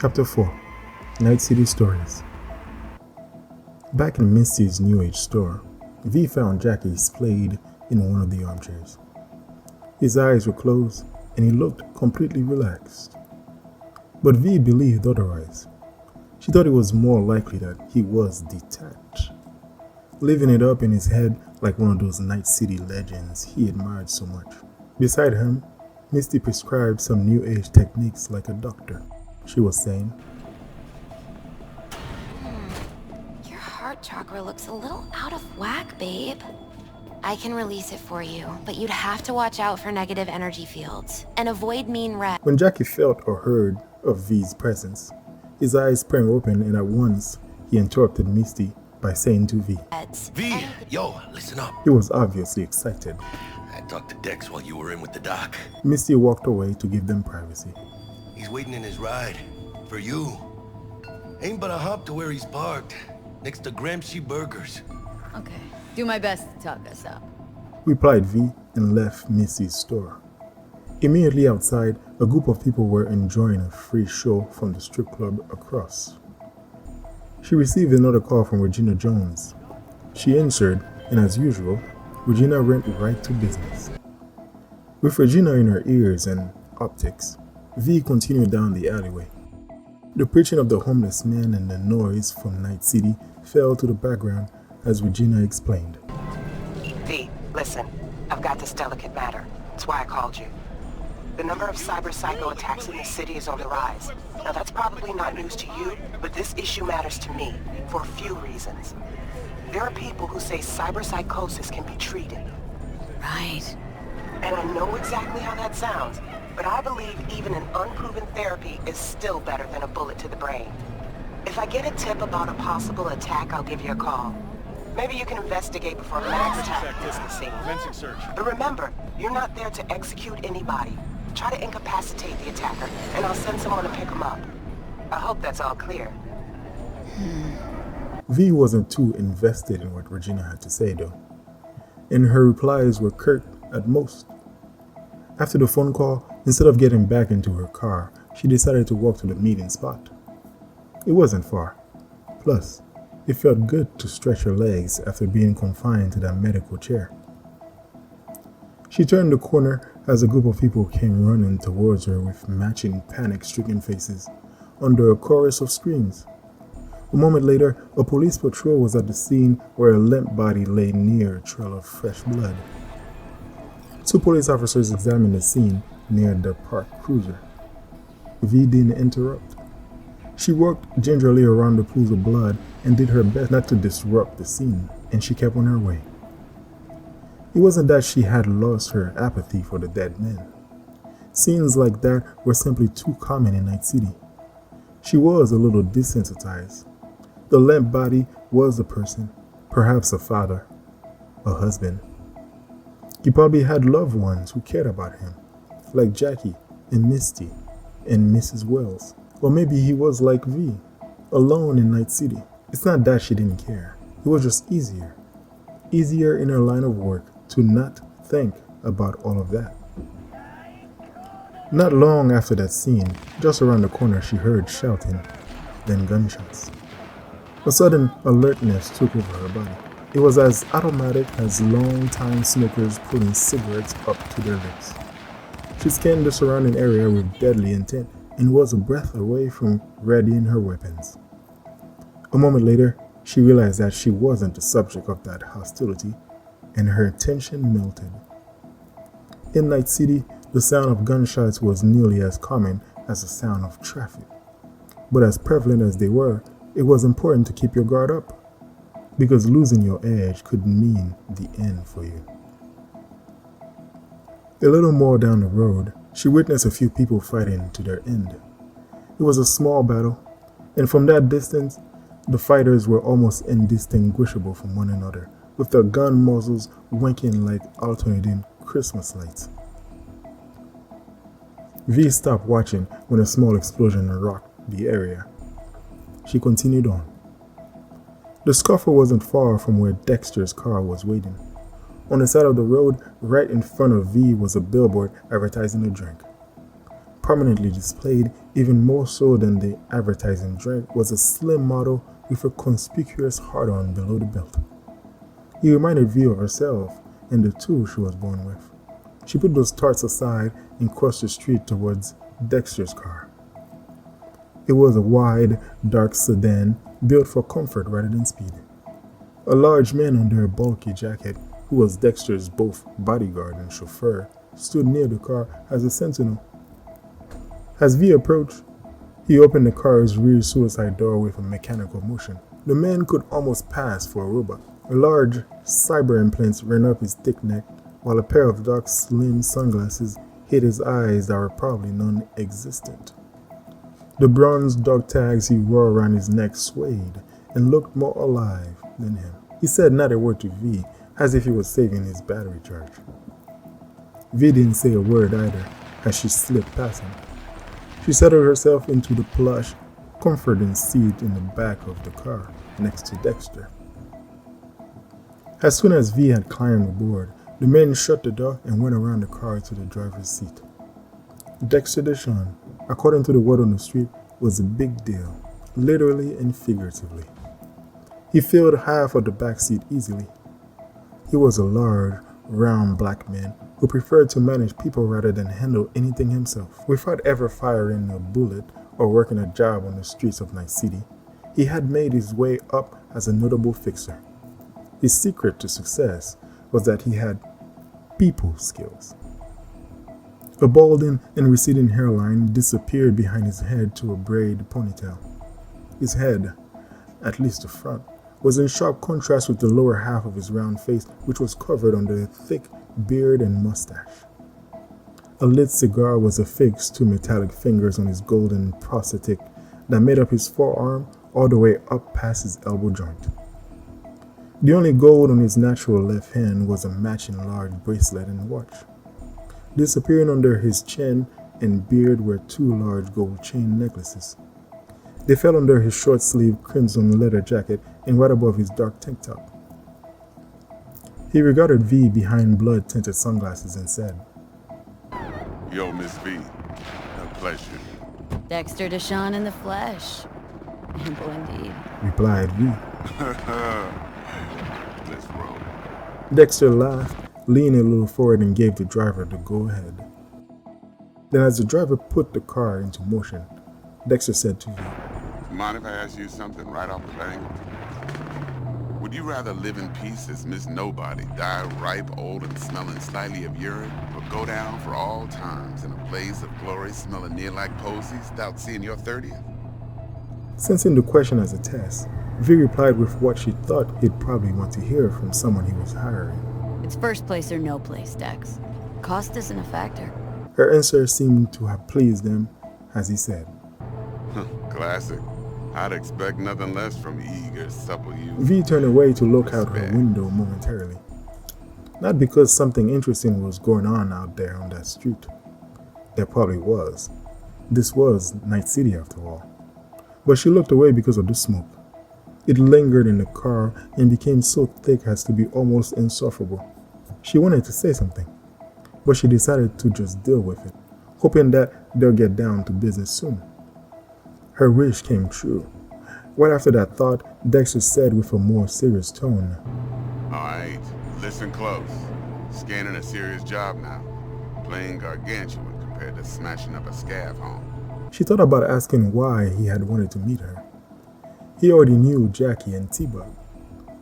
Chapter 4 Night City Stories. Back in Misty's New Age store, V found Jackie splayed in one of the armchairs. His eyes were closed and he looked completely relaxed. But V believed otherwise. She thought it was more likely that he was detached, living it up in his head like one of those Night City legends he admired so much. Beside him, Misty prescribed some New Age techniques like a doctor. She was saying, Your heart chakra looks a little out of whack, babe. I can release it for you, but you'd have to watch out for negative energy fields and avoid mean red. When Jackie felt or heard of V's presence, his eyes sprang open and at once he interrupted Misty by saying to V, V, yo, listen up. He was obviously excited. I talked to Dex while you were in with the doc. Misty walked away to give them privacy. He's waiting in his ride. For you. Ain't but a hop to where he's parked. Next to Gramsci Burgers. Okay. Do my best to talk us up. Replied V and left Misty's store. Immediately outside, a group of people were enjoying a free show from the strip club across. She received another call from Regina Jones. She answered, and as usual, Regina went right to business. With Regina in her ears and optics, V continued down the alleyway. The preaching of the homeless man and the noise from Night City fell to the background as Regina explained. V, listen, I've got this delicate matter. That's why I called you. The number of cyber psycho attacks in the city is on the rise. Now that's probably not news to you, but this issue matters to me for a few reasons. There are people who say cyber psychosis can be treated. Right. And I know exactly how that sounds, but I believe even an unproven therapy is still better than a bullet to the brain. If I get a tip about a possible attack, I'll give you a call. Maybe you can investigate before Max Tech hits the scene. But remember, you're not there to execute anybody. Try to incapacitate the attacker, and I'll send someone to pick him up. I hope that's all clear. V wasn't too invested in what Regina had to say though, and her replies were curt at most. After the phone call, instead of getting back into her car, she decided to walk to the meeting spot. It wasn't far. Plus, it felt good to stretch her legs after being confined to that medical chair. She turned the corner as a group of people came running towards her with matching panic-stricken faces under a chorus of screams. A moment later, a police patrol was at the scene where a limp body lay near a trail of fresh blood. Two police officers examined the scene near the parked cruiser. V didn't interrupt. She walked gingerly around the pools of blood and did her best not to disrupt the scene, and she kept on her way. It wasn't that she had lost her apathy for the dead men. Scenes like that were simply too common in Night City. She was a little desensitized. The limp body was a person, perhaps a father, a husband. He probably had loved ones who cared about him, like Jackie and Misty and Mrs. Wells. Or maybe he was like V, alone in Night City. It's not that she didn't care. It was just easier. Easier in her line of work to not think about all of that. Not long after that scene, just around the corner she heard shouting, then gunshots. A sudden alertness took over her body. It was as automatic as long-time smokers putting cigarettes up to their lips. She scanned the surrounding area with deadly intent and was a breath away from readying her weapons. A moment later, she realized that she wasn't the subject of that hostility, and her tension melted. In Night City, the sound of gunshots was nearly as common as the sound of traffic. But as prevalent as they were, it was important to keep your guard up, because losing your edge could mean the end for you. A little more down the road, she witnessed a few people fighting to their end. It was a small battle, and from that distance, the fighters were almost indistinguishable from one another, with their gun muzzles winking like alternating Christmas lights. V stopped watching when a small explosion rocked the area. She continued on. The scuffle wasn't far from where Dexter's car was waiting. On the side of the road, right in front of V, was a billboard advertising a drink. Prominently displayed, even more so than the advertising drink, was a slim model with a conspicuous heart-on below the belt. He reminded V of herself and the two she was born with. She put those thoughts aside and crossed the street towards Dexter's car. It was a wide, dark sedan built for comfort rather than speed. A large man under a bulky jacket, who was Dexter's both bodyguard and chauffeur, stood near the car as a sentinel. As V approached, he opened the car's rear suicide door with a mechanical motion. The man could almost pass for a robot. A large cyber implants ran up his thick neck, while a pair of dark, slim sunglasses hid his eyes that were probably non-existent. The bronze dog tags he wore around his neck swayed and looked more alive than him. He said not a word to V, as if he was saving his battery charge. V didn't say a word either as she slipped past him. She settled herself into the plush, comforting seat in the back of the car next to Dexter. As soon as V had climbed aboard, the man shut the door and went around the car to the driver's seat. Dexter DeShawn, according to the word on the street, was a big deal, literally and figuratively. He filled half of the back seat easily. He was a large, round black man who preferred to manage people rather than handle anything himself. Without ever firing a bullet or working a job on the streets of Night City, he had made his way up as a notable fixer. His secret to success was that he had people skills. A balding and receding hairline disappeared behind his head to a braid ponytail. His head, at least the front, was in sharp contrast with the lower half of his round face, which was covered under a thick beard and mustache. A lit cigar was affixed to metallic fingers on his golden prosthetic that made up his forearm all the way up past his elbow joint. The only gold on his natural left hand was a matching large bracelet and watch. Disappearing under his chin and beard were two large gold chain necklaces. They fell under his short-sleeved crimson leather jacket and right above his dark tank top. He regarded V behind blood-tinted sunglasses and said, Yo, Miss V, a pleasure. Dexter DeShawn in the flesh. Ample indeed. replied V. Let's roll. Dexter laughed, leaned a little forward and gave the driver the go-ahead. Then as the driver put the car into motion, Dexter said to V, Mind if I ask you something right off the bat? Would you rather live in peace as Miss Nobody, die ripe, old, and smelling slightly of urine, or go down for all times in a blaze of glory smelling near like posies without seeing your 30th? Sensing the question as a test, V replied with what she thought he'd probably want to hear from someone he was hiring. It's first place or no place, Dex. Cost isn't a factor. Her answer seemed to have pleased him, as he said, Classic. I'd expect nothing less from eager, supple youth. V turned away to look out her window momentarily. Not because something interesting was going on out there on that street. There probably was. This was Night City after all. But she looked away because of the smoke. It lingered in the car and became so thick as to be almost insufferable. She wanted to say something, but she decided to just deal with it, hoping that they'll get down to business soon. Her wish came true. Right after that thought, Dexter said with a more serious tone, Alright, listen close. Scanning a serious job now. Playing gargantuan compared to smashing up a scav home. She thought about asking why he had wanted to meet her. He already knew Jackie and T-Bug.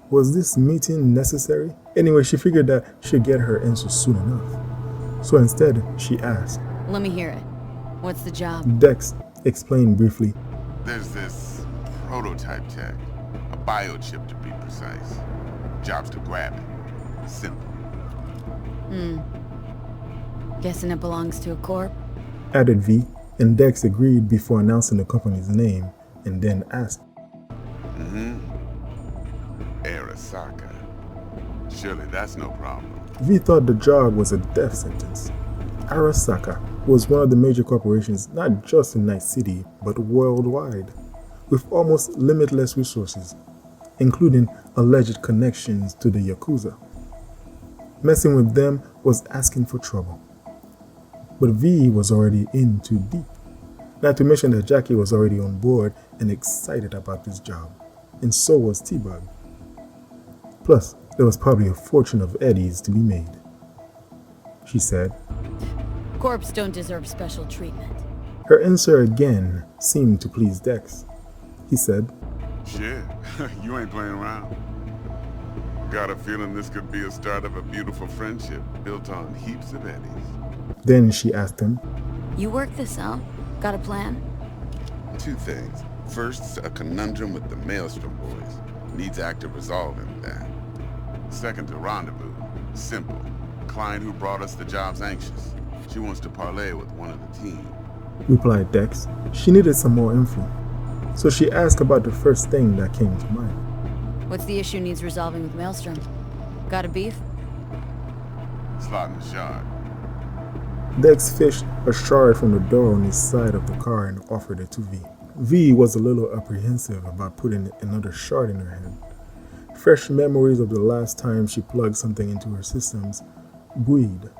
Was this meeting necessary? Anyway, she figured that she'd get her answer soon enough. So instead, she asked. Let me hear it. What's the job? Dex explained briefly. There's this prototype tech. A biochip to be precise. Job's to grab it. Simple. Guessing it belongs to a corp? Added V, and Dex agreed before announcing the company's name, and then asked. Arasaka. Surely that's no problem. V thought the job was a death sentence. Arasaka was one of the major corporations not just in Night City, but worldwide, with almost limitless resources, including alleged connections to the Yakuza. Messing with them was asking for trouble. but V was already in too deep. Not to mention that Jackie was already on board and excited about this job, and so was T-Bug. Plus, there was probably a fortune of eddies to be made. She said. Corps don't deserve special treatment. Her answer again seemed to please Dex. He said, Shit, you ain't playing around. Got a feeling this could be a start of a beautiful friendship built on heaps of eddies. Then she asked him, You work this out? Got a plan? Two things. First, a conundrum with the Maelstrom boys. Needs active resolving that. Second, a rendezvous. Simple. Client who brought us the job's anxious. She wants to parlay with one of the team. Replied Dex. She needed some more info, so she asked about the first thing that came to mind. What's the issue needs resolving with Maelstrom? Got a beef? Slotting the shard. Dex fished a shard from the door on his side of the car and offered it to V. V was a little apprehensive about putting another shard in her head. Fresh memories of the last time she plugged something into her systems buoyed.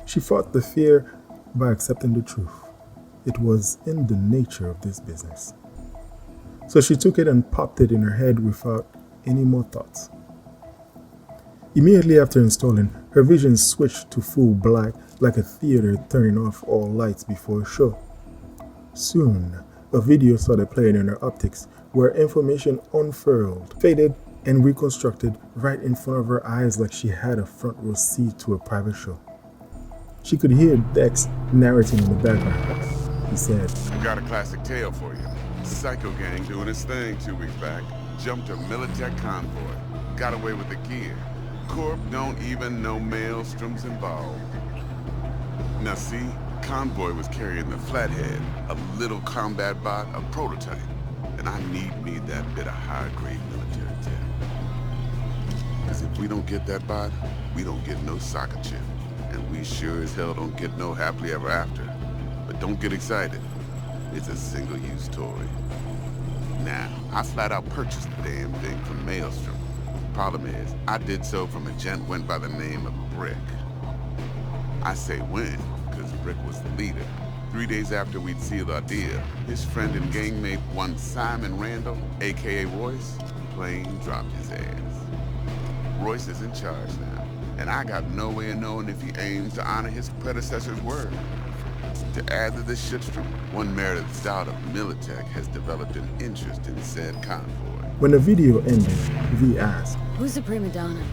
She fought the fear by accepting the truth. It was in the nature of this business. So she took it and popped it in her head without any more thoughts. Immediately after installing, her vision switched to full black like a theater turning off all lights before a show. Soon, a video started playing in her optics where information unfurled, faded, and reconstructed right in front of her eyes like she had a front row seat to a private show. She could hear Dex narrating in the background. He said, Got a classic tale for you. Psycho gang doing its thing 2 weeks back. Jumped a Militech convoy. Got away with the gear. Corp don't even know Maelstrom's involved. Now see, convoy was carrying the Flathead, a little combat bot, a prototype. And I need me that bit of high-grade military tech. Because if we don't get that bot, we don't get no soccer chip. And we sure as hell don't get no happily ever after. But don't get excited. It's a single-use toy. Now, I flat out purchased the damn thing from Maelstrom. Problem is, I did so from a gent went by the name of Brick. I say when, because Brick was the leader. 3 days after we'd sealed our deal, his friend and gangmate, one Simon Randall, aka Royce, plain dropped his ass. Royce is in charge now, and I got no way of knowing if he aims to honor his predecessor's word. To add to this shitstorm, one Meredith Stout of Militech has developed an interest in said convoy. When the video ended, V asked, Who's the prima donna?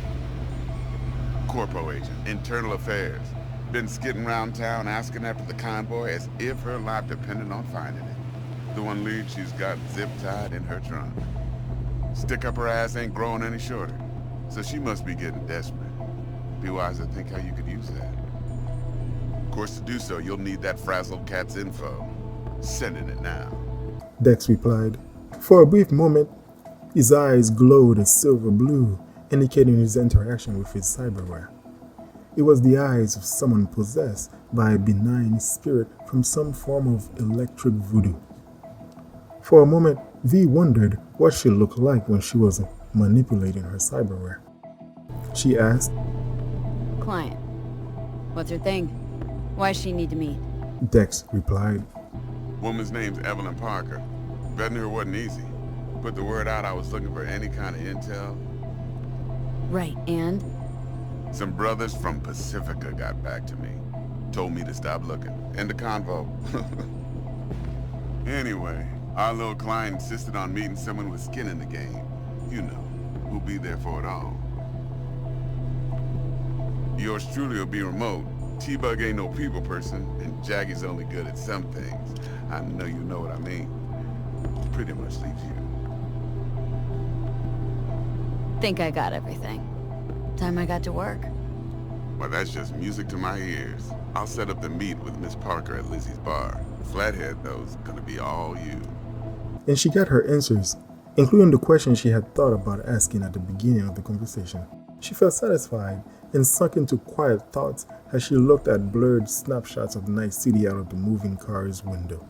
Corpo agent, internal affairs. Been skidding around town asking after the convoy as if her life depended on finding it. The one lead she's got zip-tied in her trunk. Stick up her ass ain't growing any shorter, so she must be getting desperate. Be wise to think how you could use that. Of course, to do so, you'll need that frazzled cat's info. Sending it now. Dex replied. For a brief moment, his eyes glowed a silver blue, indicating his interaction with his cyberware. It was the eyes of someone possessed by a benign spirit from some form of electric voodoo. For a moment, V wondered what she looked like when she was manipulating her cyberware. She asked, Client. What's her thing? Why does she need to meet? Dex replied. Woman's name's Evelyn Parker. Vetting her wasn't easy. Put the word out I was looking for any kind of intel. Right, and? Some brothers from Pacifica got back to me. Told me to stop looking. End the convo. Anyway, our little client insisted on meeting someone with skin in the game. You know, who'll be there for it all. Yours truly will be remote. T-Bug ain't no people person, and Jaggy's only good at some things. I know you know what I mean. Pretty much leaves you. Think I got everything. Time I got to work. Well, that's just music to my ears. I'll set up the meet with Miss Parker at Lizzie's bar. Flathead, though, is gonna be all you. And she got her answers, including the question she had thought about asking at the beginning of the conversation. She felt satisfied and sunk into quiet thoughts as she looked at blurred snapshots of Night City out of the moving car's window.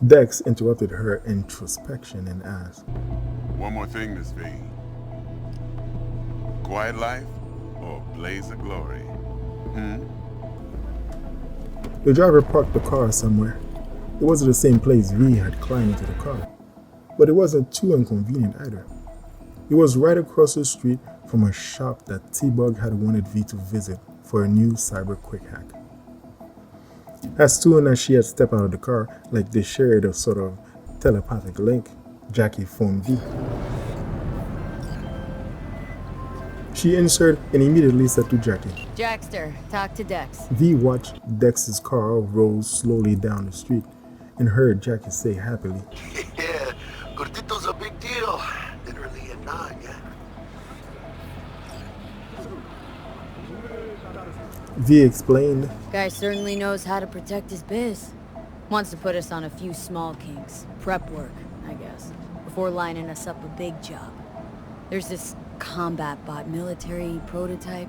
Dex interrupted her introspection and asked, One more thing, Miss V. Quiet life or blaze of glory? The driver parked the car somewhere. It wasn't the same place V had climbed into the car, but it wasn't too inconvenient either. It was right across the street from a shop that T-Bug had wanted V to visit for a new cyber quick hack. As soon as she had stepped out of the car, like they shared a sort of telepathic link, Jackie phoned V. She answered and immediately said to Jackie, Jackster, talk to Dex. V watched Dex's car roll slowly down the street and heard Jackie say happily, Yeah, Gordito's a big deal. Literally and not, yeah. V explained, Guy certainly knows how to protect his biz. Wants to put us on a few small kinks. Prep work, I guess. Before lining us up a big job. There's this combat bot military prototype.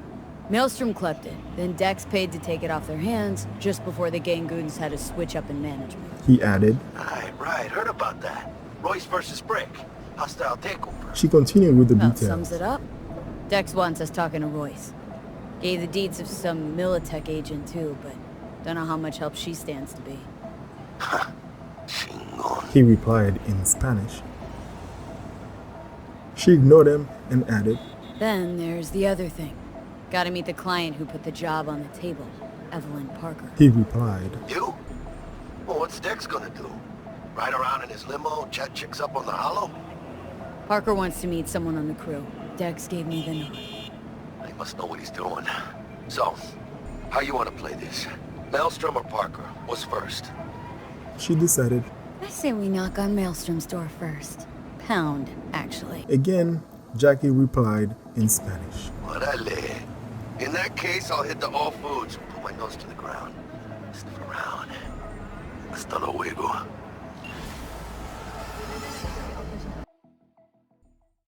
Maelstrom clept it, then Dex paid to take it off their hands just before the Gangoons had a switch up in management. he added. Right, heard about that. Royce versus Brick. Hostile takeover. She continued with the About details. sums it up. Dex wants us talking to Royce. Gave the deeds of some Militech agent too, but don't know how much help she stands to be. Chingon. He replied in Spanish. She ignored him and added, Then there's the other thing. Gotta meet the client who put the job on the table, Evelyn Parker. he replied, You? Well, what's Dex gonna do? Ride around in his limo, chat chicks up on the hollow? Parker wants to meet someone on the crew. Dex gave me the nod. He must know what he's doing. So, how you want to play this? Maelstrom or Parker? What's first? she decided. I say we knock on Maelstrom's door first. Pound, actually. Again, Jackie replied in Spanish. Orale. In that case, I'll hit the all foods and put my nose to the ground. Sniff around. Hasta luego.